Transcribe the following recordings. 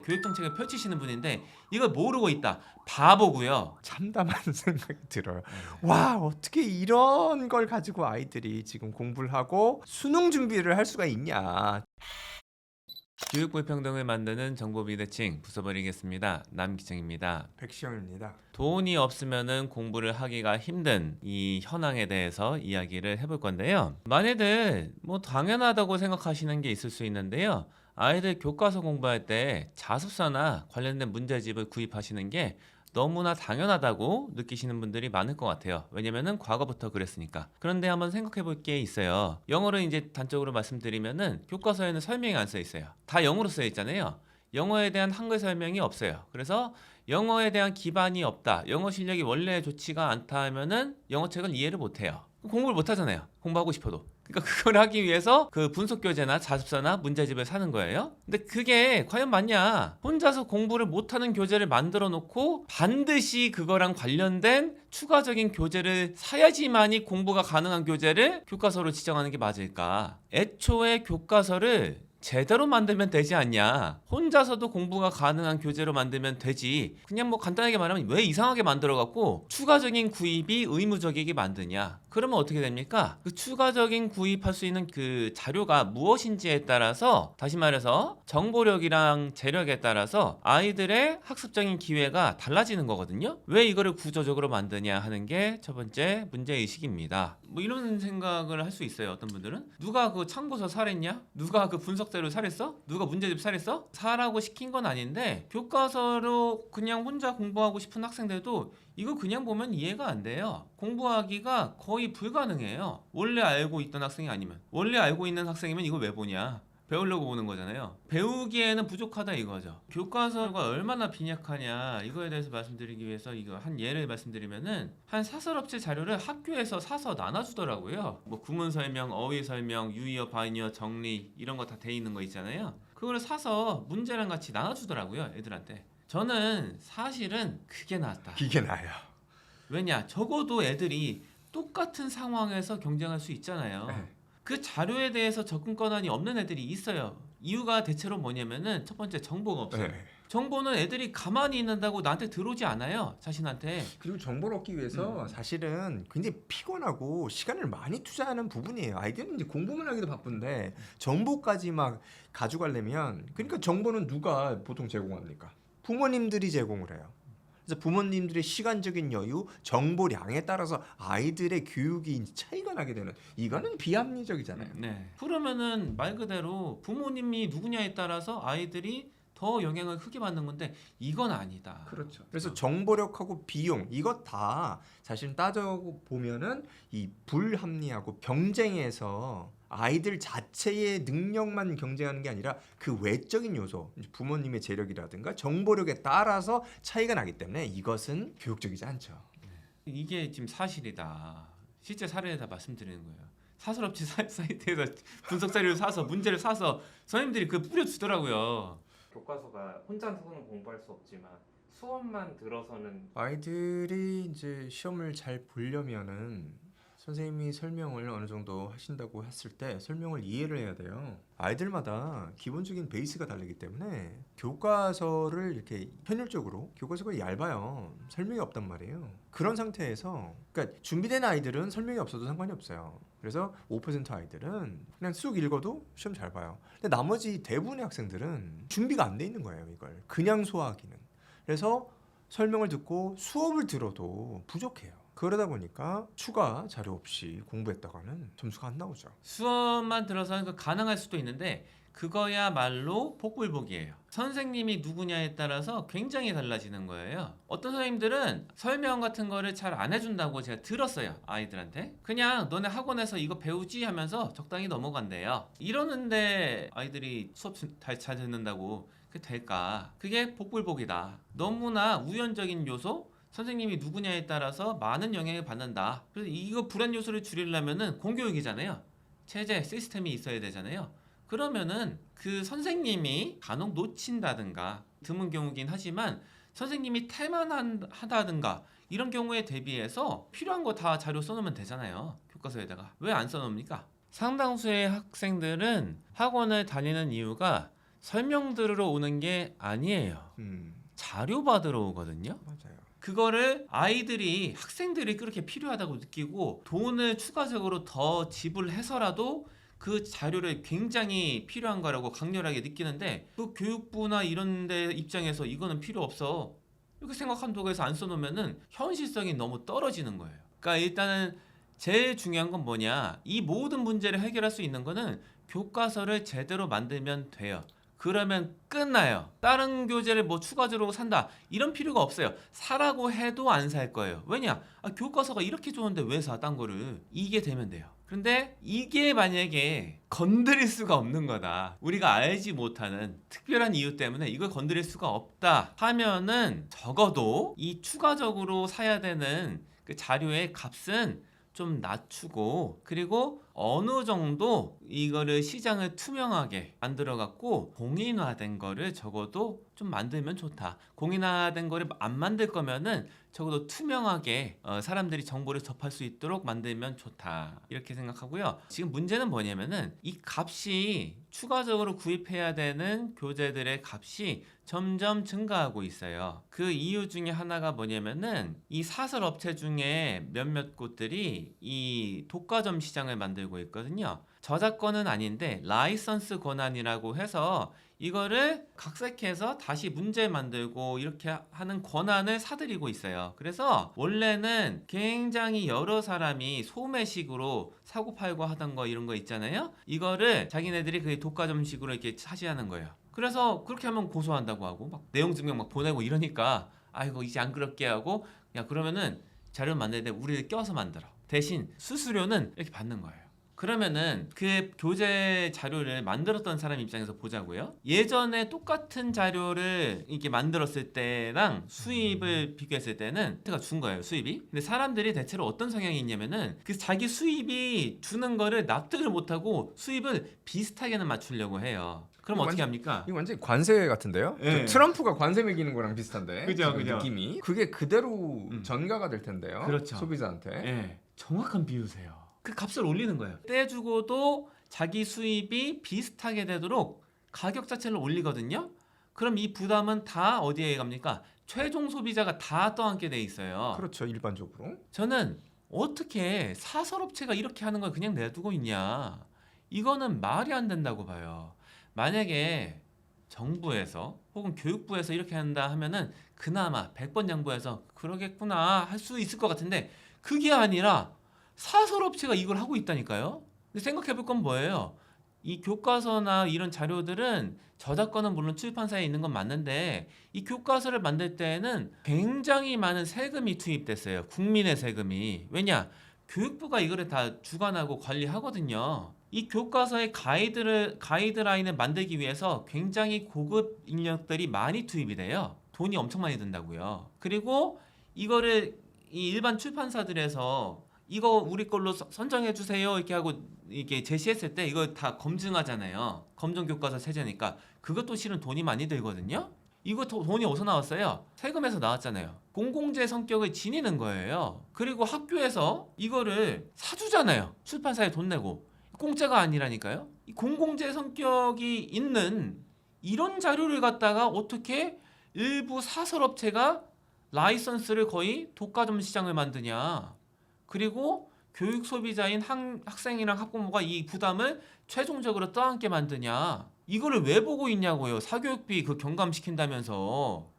교육 정책을 펼치시는 분인데 이걸 모르고 있다. 바보고요. 참담한 생각이 들어요. 와, 어떻게 이런 걸 가지고 아이들이 지금 공부를 하고 수능 준비를 할 수가 있냐. 교육 불평등을 만드는 정보비대칭 부숴버리겠습니다. 남기정입니다. 백시영입니다. 돈이 없으면은 공부를 하기가 힘든 이 현황에 대해서 이야기를 해볼 건데요. 많이들 뭐 당연하다고 생각하시는 게 있을 수 있는데요. 아이들 교과서 공부할 때 자습서나 관련된 문제집을 구입하시는 게 너무나 당연하다고 느끼시는 분들이 많을 것 같아요. 왜냐면은 과거부터 그랬으니까. 그런데 한번 생각해 볼 게 있어요. 영어로 이제 단적으로 말씀드리면은 교과서에는 설명이 안 써 있어요. 다 영어로 써 있잖아요. 영어에 대한 한글 설명이 없어요. 그래서 영어에 대한 기반이 없다. 영어 실력이 원래 좋지가 않다 하면은 영어책을 이해를 못 해요. 공부를 못 하잖아요. 공부하고 싶어도. 그러니까 그걸 하기 위해서 그 분석 교재나 자습서나 문제집을 사는 거예요. 근데 그게 과연 맞냐? 혼자서 공부를 못하는 교재를 만들어 놓고 반드시 그거랑 관련된 추가적인 교재를 사야지만이 공부가 가능한 교재를 교과서로 지정하는 게 맞을까? 애초에 교과서를 제대로 만들면 되지 않냐. 혼자서도 공부가 가능한 교재로 만들면 되지. 그냥 뭐 간단하게 말하면 왜 이상하게 만들어갖고 추가적인 구입이 의무적이게 만드냐. 그러면 어떻게 됩니까? 그 추가적인 구입할 수 있는 그 자료가 무엇인지에 따라서, 다시 말해서 정보력이랑 재력에 따라서 아이들의 학습적인 기회가 달라지는 거거든요. 왜 이거를 구조적으로 만드냐 하는 게 첫 번째 문제의식입니다. 뭐 이런 생각을 할 수 있어요. 어떤 분들은 누가 그 참고서 사랬냐? 누가 그 분석자료 사랬어? 누가 문제집 사랬어? 사라고 시킨 건 아닌데 교과서로 그냥 혼자 공부하고 싶은 학생들도 이거 그냥 보면 이해가 안 돼요. 공부하기가 거의 불가능해요. 원래 알고 있던 학생이 아니면. 원래 알고 있는 학생이면 이걸 왜 보냐? 배우려고 보는 거잖아요. 배우기에는 부족하다 이거죠. 교과서가 얼마나 빈약하냐 이거에 대해서 말씀드리기 위해서 이거 한 예를 말씀드리면은 한 사설업체 자료를 학교에서 사서 나눠주더라고요. 뭐 구문 설명, 어휘 설명, 유의어, 반의어, 정리 이런 거 다 돼 있는 거 있잖아요. 그걸 사서 문제랑 같이 나눠주더라고요, 애들한테. 저는 사실은 그게 낫다. 이게 나야. 왜냐? 적어도 애들이 똑같은 상황에서 경쟁할 수 있잖아요. 네. 그 자료에 대해서 접근 권한이 없는 애들이 있어요. 이유가 대체로 뭐냐면은 첫 번째 정보가 없어요. 네. 정보는 애들이 가만히 있는다고 나한테 들어오지 않아요. 자신한테. 그리고 정보를 얻기 위해서 사실은 굉장히 피곤하고 시간을 많이 투자하는 부분이에요. 아이들은 이제 공부만 하기도 바쁜데 정보까지 막 가져가려면, 그러니까 정보는 누가 보통 제공합니까? 부모님들이 제공을 해요. 그래서 부모님들의 시간적인 여유, 정보량에 따라서 아이들의 교육이 차이가 나게 되는, 이거는 비합리적이잖아요. 네. 그러면은 말 그대로 부모님이 누구냐에 따라서 아이들이 더 영향을 크게 받는 건데 이건 아니다. 그렇죠. 그래서 정보력하고 비용 이것 다 사실 따져 보면은 이 불합리하고 경쟁에서 아이들 자체의 능력만 경쟁하는 게 아니라 그 외적인 요소, 부모님의 재력이라든가 정보력에 따라서 차이가 나기 때문에 이것은 교육적이지 않죠. 이게 지금 사실이다. 실제 사례에다 말씀드리는 거예요. 사설업체 사이트에서 분석 자료를 사서 문제를 사서 선생님들이 그 뿌려주더라고요. 교과서가 혼자서는 공부할 수 없지만 수업만 들어서는 아이들이 이제 시험을 잘 보려면은 선생님이 설명을 어느 정도 하신다고 했을 때 설명을 이해를 해야 돼요. 아이들마다 기본적인 베이스가 다르기 때문에 교과서를 이렇게 편일적으로, 교과서가 얇아요. 설명이 없단 말이에요. 그런 상태에서 그러니까 준비된 아이들은 설명이 없어도 상관이 없어요. 그래서 5% 아이들은 그냥 쑥 읽어도 시험 잘 봐요. 근데 나머지 대부분의 학생들은 준비가 안 돼 있는 거예요. 이걸 그냥 소화하기는. 그래서 설명을 듣고 수업을 들어도 부족해요. 그러다 보니까 추가 자료 없이 공부했다가는 점수가 안 나오죠. 수업만 들어서는 그 가능할 수도 있는데 그거야말로 복불복이에요. 선생님이 누구냐에 따라서 굉장히 달라지는 거예요. 어떤 선생님들은 설명 같은 거를 잘 안 해준다고 제가 들었어요. 아이들한테. 그냥 너네 학원에서 이거 배우지 하면서 적당히 넘어간대요. 이러는데 아이들이 수업 잘 듣는다고 그게 될까? 그게 복불복이다. 너무나 우연적인 요소, 선생님이 누구냐에 따라서 많은 영향을 받는다. 그래서 이거 불안 요소를 줄이려면은 공교육이잖아요. 체제, 시스템이 있어야 되잖아요. 그러면은 그 선생님이 간혹 놓친다든가 드문 경우긴 하지만 선생님이 태만하다든가 이런 경우에 대비해서 필요한 거 다 자료 써놓으면 되잖아요. 교과서에다가. 왜 안 써놓습니까? 상당수의 학생들은 학원을 다니는 이유가 설명 들으러 오는 게 아니에요. 자료 받으러 오거든요. 맞아요. 그거를 아이들이 학생들이 그렇게 필요하다고 느끼고 돈을 추가적으로 더 지불해서라도 그 자료를 굉장히 필요한 거라고 강렬하게 느끼는데 그 교육부나 이런 데 입장에서 이거는 필요 없어 이렇게 생각한다고 해서 안 써놓으면은 현실성이 너무 떨어지는 거예요. 그러니까 일단은 제일 중요한 건 뭐냐, 이 모든 문제를 해결할 수 있는 거는 교과서를 제대로 만들면 돼요. 그러면 끝나요. 다른 교재를 뭐 추가적으로 산다 이런 필요가 없어요. 사라고 해도 안 살 거예요. 왜냐? 교과서가 이렇게 좋은데 왜 사? 딴 거를. 이게 되면 돼요. 그런데 이게 만약에 건드릴 수가 없는 거다, 우리가 알지 못하는 특별한 이유 때문에 이걸 건드릴 수가 없다 하면은 적어도 이 추가적으로 사야 되는 그 자료의 값은 좀 낮추고, 그리고 어느 정도 이거를 시장을 투명하게 만들어 갖고 공인화된 거를 적어도 좀 만들면 좋다. 공인화된 거를 안 만들 거면은 적어도 투명하게 사람들이 정보를 접할 수 있도록 만들면 좋다, 이렇게 생각하고요. 지금 문제는 뭐냐면은 이 값이 추가적으로 구입해야 되는 교재들의 값이 점점 증가하고 있어요. 그 이유 중에 하나가 뭐냐면은 이 사설 업체 중에 몇몇 곳들이 이 독과점 시장을 만들고 있거든요. 저작권은 아닌데 라이선스 권한이라고 해서 이거를 각색해서 다시 문제 만들고 이렇게 하는 권한을 사들이고 있어요. 그래서 원래는 굉장히 여러 사람이 소매식으로 사고 팔고 하던 거 이런 거 있잖아요. 이거를 자기네들이 그 독과점식으로 이렇게 차지하는 거예요. 그래서 그렇게 하면 고소한다고 하고 막 내용 증명 막 보내고 이러니까 아이고 이제 안 그렇게 하고, 야 그러면은 자료 만들 때 우리를 껴서 만들어. 대신 수수료는 이렇게 받는 거예요. 그러면은 그 교재 자료를 만들었던 사람 입장에서 보자고요. 예전에 똑같은 자료를 이렇게 만들었을 때랑 수입을 비교했을 때는 제가 준 거예요, 수입이. 근데 사람들이 대체로 어떤 성향이 있냐면은 그 자기 수입이 주는 거를 납득을 못하고 수입을 비슷하게는 맞추려고 해요. 그럼 이거 어떻게 합니까? 이거 완전히 관세 같은데요? 예. 트럼프가 관세 매기는 거랑 비슷한데. 그죠, 지금 그죠. 느낌이. 그게 그대로 전가가 될 텐데요. 그렇죠. 소비자한테. 예, 정확한 비유세요. 그 값을 올리는 거예요. 떼주고도 자기 수입이 비슷하게 되도록 가격 자체를 올리거든요. 그럼 이 부담은 다 어디에 갑니까? 최종 소비자가 다 떠안게 돼 있어요. 그렇죠. 일반적으로. 저는 어떻게 사설업체가 이렇게 하는 걸 그냥 내두고 있냐, 이거는 말이 안 된다고 봐요. 만약에 정부에서 혹은 교육부에서 이렇게 한다 하면은 그나마 100번 양보해서 그러겠구나 할 수 있을 것 같은데 그게 아니라 사설업체가 이걸 하고 있다니까요. 근데 생각해 볼 건 뭐예요? 이 교과서나 이런 자료들은 저작권은 물론 출판사에 있는 건 맞는데 이 교과서를 만들 때에는 굉장히 많은 세금이 투입됐어요. 국민의 세금이. 왜냐? 교육부가 이거를 다 주관하고 관리하거든요. 이 교과서의 가이드라인을 만들기 위해서 굉장히 고급 인력들이 많이 투입이 돼요. 돈이 엄청 많이 든다고요. 그리고 이거를 이 일반 출판사들에서 이거 우리 걸로 선정해 주세요 이렇게 하고 이게 제시했을 때 이거 다 검증하잖아요. 검정 교과서 세제니까 그것도 실은 돈이 많이 들거든요. 이거 돈이 어디서 나왔어요? 세금에서 나왔잖아요. 공공재 성격을 지니는 거예요. 그리고 학교에서 이거를 사주잖아요. 출판사에 돈 내고. 공짜가 아니라니까요. 이 공공재 성격이 있는 이런 자료를 갖다가 어떻게 일부 사설업체가 라이선스를 거의 독과점 시장을 만드냐. 그리고 교육 소비자인 학생이랑 학부모가 이 부담을 최종적으로 떠안게 만드냐. 이거를 왜 보고 있냐고요. 사교육비 그 경감시킨다면서.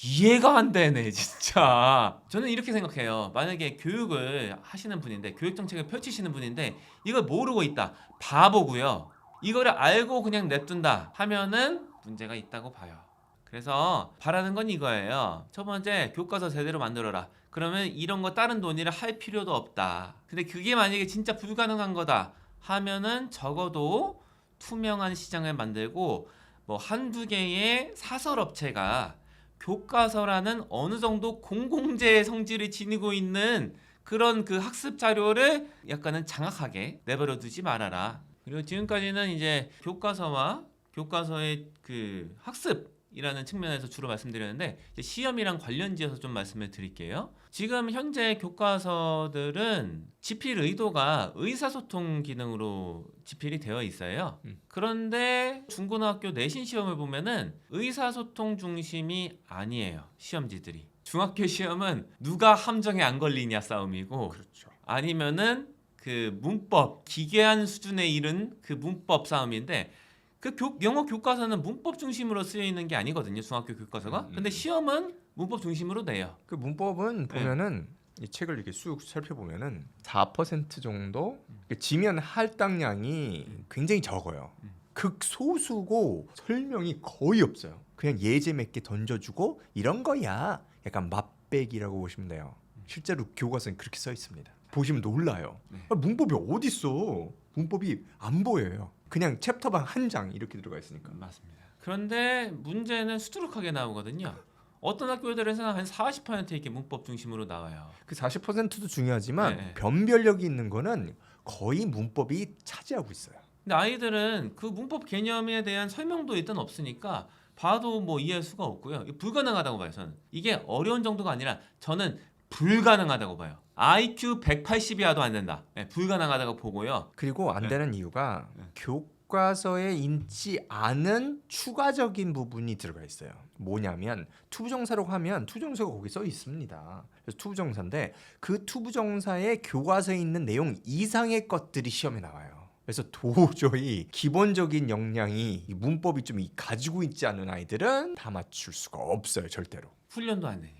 이해가 안 되네 진짜. 저는 이렇게 생각해요. 만약에 교육을 하시는 분인데, 교육정책을 펼치시는 분인데 이걸 모르고 있다, 바보고요. 이거를 알고 그냥 냅둔다 하면은 문제가 있다고 봐요. 그래서 바라는 건 이거예요. 첫 번째, 교과서 제대로 만들어라. 그러면 이런 거 다른 논의를 할 필요도 없다. 근데 그게 만약에 진짜 불가능한 거다 하면은 적어도 투명한 시장을 만들고 뭐 한두 개의 사설업체가 교과서라는 어느 정도 공공재의 성질을 지니고 있는 그런 그 학습 자료를 약간은 장악하게 내버려 두지 말아라. 그리고 지금까지는 이제 교과서와 교과서의 그 학습 지필이라는 측면에서 주로 말씀드렸는데 이제 시험이랑 관련지어서 좀 말씀을 드릴게요. 지금 현재 교과서들은 지필 의도가 의사소통 기능으로 지필이 되어 있어요. 그런데 중고등학교 내신 시험을 보면은 의사소통 중심이 아니에요. 시험지들이. 중학교 시험은 누가 함정에 안 걸리냐 싸움이고 그렇죠. 아니면은 그 문법 기괴한 수준에 이른 그 문법 싸움인데 그 영어 교과서는 문법 중심으로 쓰여 있는 게 아니거든요. 중학교 교과서가. 근데 시험은 문법 중심으로 내요. 그 문법은 보면은 이 책을 이렇게 쑥 살펴보면은 4% 정도 지면 할당량이 굉장히 적어요. 극소수고 설명이 거의 없어요. 그냥 예제 몇 개 던져주고 이런 거야. 약간 맛배기라고 보시면 돼요. 실제로 교과서는 그렇게 써 있습니다. 보시면 놀라요. 문법이 어디 있어? 문법이 안 보여요. 그냥 챕터방 한 장 이렇게 들어가 있으니까. 맞습니다. 그런데 문제는 수두룩하게 나오거든요. 어떤 학교들에서는 한 40% 이렇게 문법 중심으로 나와요. 그 40%도 중요하지만 네. 변별력이 있는 거는 거의 문법이 차지하고 있어요. 근데 아이들은 그 문법 개념에 대한 설명도 일단 없으니까 봐도 뭐 이해할 수가 없고요. 불가능하다고 봐요. 저는 이게 어려운 정도가 아니라 저는 불가능하다고 봐요. IQ 180이 와도 안 된다. 네, 불가능하다고 보고요. 그리고 안 네. 되는 이유가 네. 교과서에 있지 않은 추가적인 부분이 들어가 있어요. 뭐냐면 투부정사라고 하면 투부정사가 거기 써 있습니다. 그래서 투부정사인데 그 투부정사의 교과서에 있는 내용 이상의 것들이 시험에 나와요. 그래서 도저히 기본적인 역량이 이 문법이 좀 가지고 있지 않은 아이들은 다 맞출 수가 없어요. 절대로. 훈련도 안 되니까.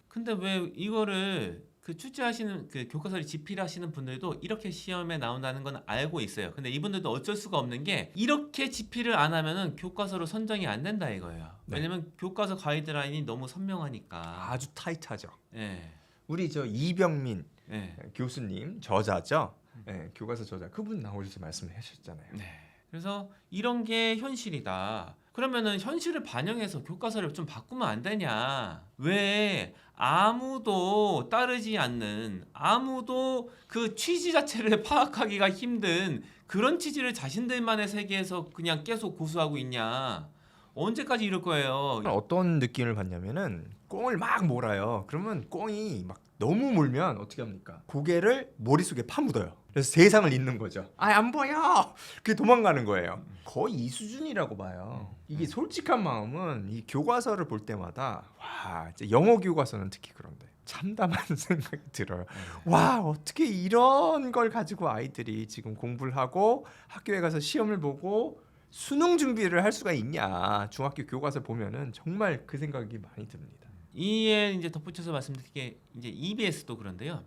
근데 왜 이거를 그 출제하시는 그 교과서를 집필하시는 분들도 이렇게 시험에 나온다는 건 알고 있어요. 근데 이분들도 어쩔 수가 없는 게 이렇게 집필을 안 하면은 교과서로 선정이 안 된다 이거예요. 네. 왜냐면 교과서 가이드라인이 너무 선명하니까. 아주 타이트하죠. 예. 우리 저 이병민 예. 교수님 저자죠. 네, 교과서 저자 그분 나오셔서 말씀을 하셨잖아요. 네. 그래서 이런 게 현실이다. 그러면은 현실을 반영해서 교과서를 좀 바꾸면 안 되냐? 왜 아무도 따르지 않는 아무도 그 취지 자체를 파악하기가 힘든 그런 취지를 자신들만의 세계에서 그냥 계속 고수하고 있냐? 언제까지 이럴 거예요? 어떤 느낌을 받냐면은 꽁을 막 몰아요. 그러면 꽁이 막 너무 몰면 어떻게 합니까? 고개를 머릿속에 파묻어요. 그래서 세상을 잇는 거죠. 안 보여. 그게 도망가는 거예요. 거의 이 수준이라고 봐요. 이게 솔직한 마음은 이 교과서를 볼 때마다 와, 이제 영어 교과서는 특히 그런데 참담한 생각이 들어요. 와, 어떻게 이런 걸 가지고 아이들이 지금 공부를 하고 학교에 가서 시험을 보고 수능 준비를 할 수가 있냐. 중학교 교과서 보면은 정말 그 생각이 많이 듭니다. 이에 이제 덧붙여서 말씀드릴게 이제 EBS도 그런데요.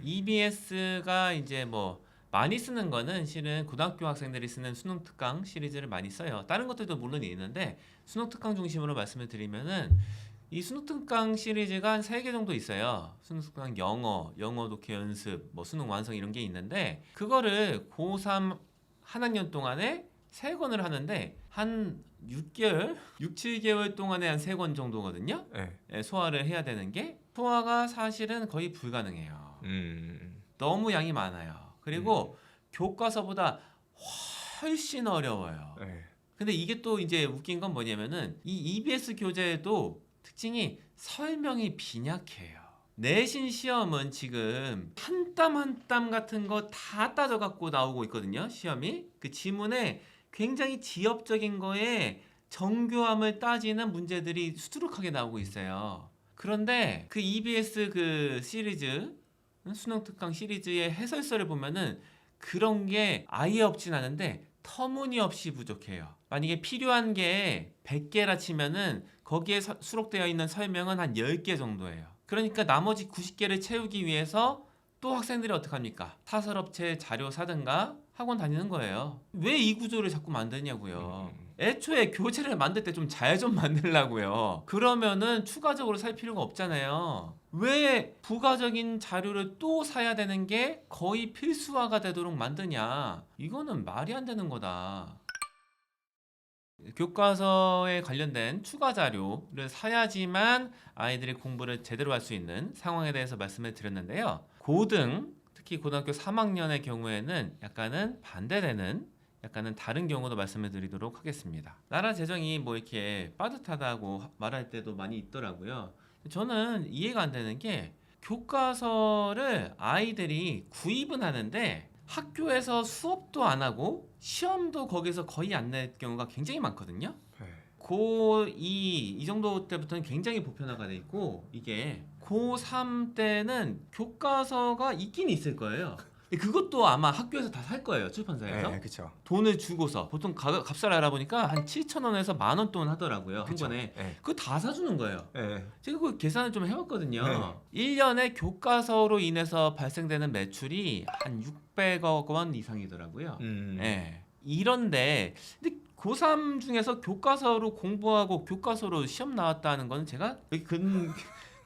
EBS가 이제 뭐 많이 쓰는 거는 실은 고등학교 학생들이 쓰는 수능 특강 시리즈를 많이 써요. 다른 것들도 물론 있는데 수능 특강 중심으로 말씀을 드리면은 이 수능 특강 시리즈가 한 3개 정도 있어요. 수능 특강 영어, 영어 독해 연습, 뭐 수능 완성 이런 게 있는데 그거를 고3 한 학년 동안에 3권을 하는데 한 6개월, 6, 7개월 동안에 한 3권 정도거든요. 네. 소화를 해야 되는 게 소화가 사실은 거의 불가능해요. 너무 양이 많아요. 그리고 교과서보다 훨씬 어려워요. 네. 근데 이게 또 이제 웃긴 건 뭐냐면은 이 EBS 교재에도 특징이 설명이 빈약해요. 내신 시험은 지금 한 땀 한 땀 같은 거 다 따져 갖고 나오고 있거든요. 시험이 그 지문에 굉장히 지엽적인 거에 정교함을 따지는 문제들이 수두룩하게 나오고 있어요. 그런데 그 EBS 그 시리즈 수능 특강 시리즈의 해설서를 보면은 그런 게 아예 없진 않은데 터무니없이 부족해요. 만약에 필요한 게 100개라 치면은 거기에 수록되어 있는 설명은 한 10개 정도예요. 그러니까 나머지 90개를 채우기 위해서 또 학생들이 어떡합니까? 사설업체 자료 사든가 학원 다니는 거예요. 왜 이 구조를 자꾸 만드냐고요. 애초에 교재를 만들 때 좀 잘 좀 만들라고요. 그러면은 추가적으로 살 필요가 없잖아요. 왜 부가적인 자료를 또 사야 되는 게 거의 필수화가 되도록 만드냐. 이거는 말이 안 되는 거다. 교과서에 관련된 추가 자료를 사야지만 아이들이 공부를 제대로 할 수 있는 상황에 대해서 말씀을 드렸는데요. 고등, 특히 고등학교 3학년의 경우에는 약간은 반대되는 약간은 다른 경우도 말씀을 드리도록 하겠습니다. 나라 재정이 뭐 이렇게 빠듯하다고 말할 때도 많이 있더라고요. 저는 이해가 안 되는 게 교과서를 아이들이 구입은 하는데 학교에서 수업도 안 하고 시험도 거기서 거의 안 낼 경우가 굉장히 많거든요. 네. 고2 이 정도 때부터는 굉장히 보편화가 돼 있고 이게 고3 때는 교과서가 있긴 있을 거예요. 근데 그것도 아마 학교에서 다 살 거예요, 출판사에서. 네, 그렇죠. 돈을 주고서 보통 값을 알아보니까 한 7,000원에서 10,000원 돈 하더라고요, 한 번에. 네. 그거 다 사주는 거예요. 네. 제가 그 계산을 좀 해봤거든요. 네. 1년에 교과서로 인해서 발생되는 매출이 한 600억 원 이상이더라고요. 예. 이런데 근데 고3 중에서 교과서로 공부하고 교과서로 시험 나왔다는 건 제가 근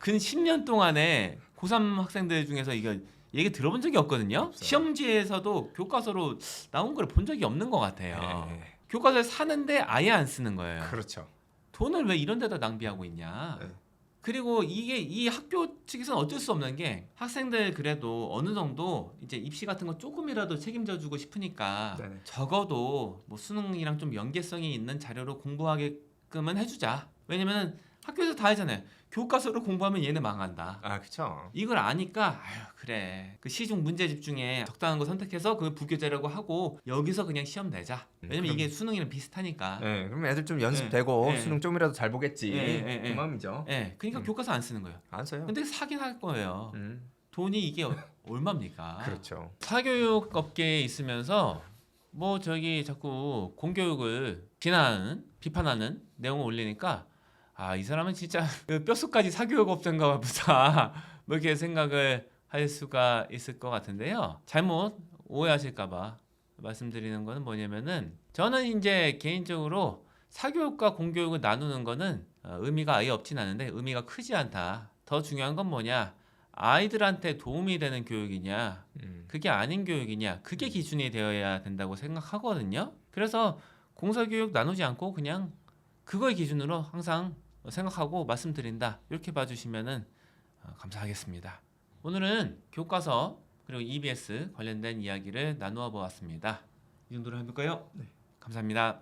10년 동안에 고3 학생들 중에서 이거 얘기 들어본 적이 없거든요. 없어요. 시험지에서도 교과서로 나온 걸 본 적이 없는 것 같아요. 네. 교과서를 사는데 아예 안 쓰는 거예요. 그렇죠. 돈을 왜 이런 데다 낭비하고 있냐. 네. 그리고 이게 이 학교 측에서는 어쩔 수 없는 게 학생들 그래도 어느 정도 이제 입시 같은 거 조금이라도 책임져 주고 싶으니까 네네. 적어도 뭐 수능이랑 좀 연계성이 있는 자료로 공부하게끔은 해주자. 왜냐면은 학교에서 다 하잖아요. 교과서로 공부하면 얘네 망한다. 아, 그렇죠. 이걸 아니까 아유 그래 그 시중 문제집 중에 적당한 거 선택해서 그 부교재라고 하고 여기서 그냥 시험 내자. 왜냐면 그럼- 이게 수능이랑 비슷하니까. 네, 그럼 애들 좀 연습되고 네. 수능 좀이라도 잘 보겠지. 네. 그 마음이죠. 예, 그러니까 교과서 안 쓰는 거예요. 안 써요. 근데 사긴 할 거예요. 음, 돈이 이게 얼마입니까? 그렇죠. 사교육 업계에 있으면서 뭐 저기 자꾸 공교육을 비판하는 내용을 올리니까 아, 이 사람은 진짜 그 뼛속까지 사교육업자인가 보다 뭐 이렇게 생각을 할 수가 있을 것 같은데요. 잘못 오해하실까봐 말씀드리는 거는 뭐냐면은 저는 이제 개인적으로 사교육과 공교육을 나누는 거는 의미가 아예 없진 않은데 의미가 크지 않다. 더 중요한 건 뭐냐? 아이들한테 도움이 되는 교육이냐, 그게 아닌 교육이냐, 그게 기준이 되어야 된다고 생각하거든요. 그래서 공사교육 나누지 않고 그냥 그걸 기준으로 항상 생각하고 말씀드린다. 이렇게 봐주시면은 감사하겠습니다. 오늘은 교과서 그리고 EBS 관련된 이야기를 나누어 보았습니다. 이 정도로 해볼까요? 네. 감사합니다.